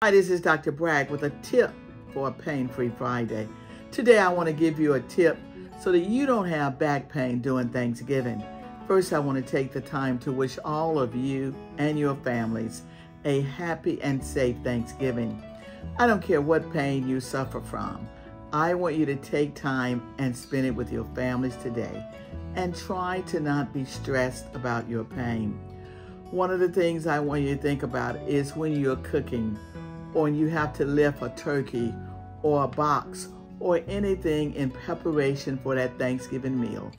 Hi, this is Dr. Bragg with a tip for a pain-free Friday. Today I want to give you a tip so that you don't have back pain during Thanksgiving. First, I want to take the time to wish all of you and your families a happy and safe Thanksgiving. I don't care what pain you suffer from. I want you to take time and spend it with your families today and try to not be stressed about your pain. One of the things I want you to think about is when you're cooking, or when you have to lift a turkey or a box or anything in preparation for that Thanksgiving meal.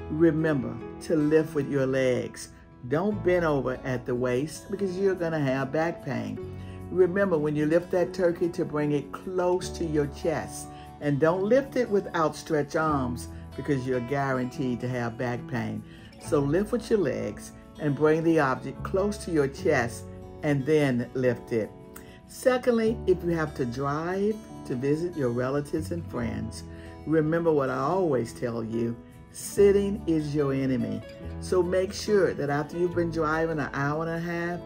Remember to lift with your legs. Don't bend over at the waist because you're gonna have back pain. Remember when you lift that turkey to bring it close to your chest, and don't lift it with outstretched arms because you're guaranteed to have back pain. So lift with your legs and bring the object close to your chest and then lift it. Secondly, if you have to drive to visit your relatives and friends, remember what I always tell you, sitting is your enemy. So make sure that after you've been driving an hour and a half,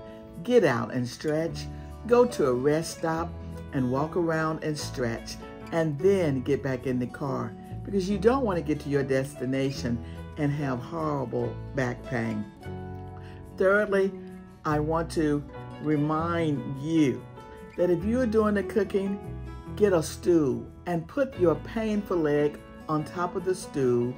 get out and stretch, go to a rest stop and walk around and stretch, and then get back in the car because you don't want to get to your destination and have horrible back pain. Thirdly, I want to remind you that if you're doing the cooking, get a stool and put your painful leg on top of the stool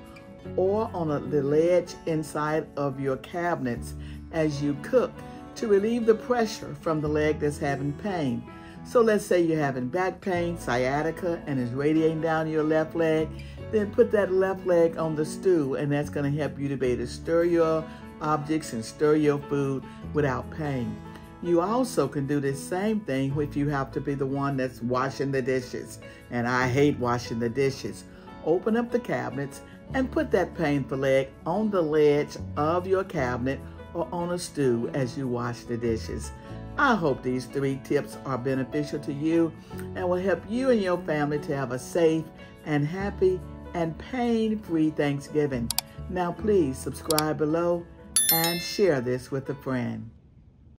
or on the ledge inside of your cabinets as you cook to relieve the pressure from the leg that's having pain. So let's say you're having back pain, sciatica, and it's radiating down your left leg, then put that left leg on the stool, and that's going to help you to be able to stir your objects and stir your food without pain. You also can do the same thing if you have to be the one that's washing the dishes. And I hate washing the dishes. Open up the cabinets and put that painful leg on the ledge of your cabinet or on a stool as you wash the dishes. I hope these 3 tips are beneficial to you and will help you and your family to have a safe and happy and pain-free Thanksgiving. Now please subscribe below and share this with a friend.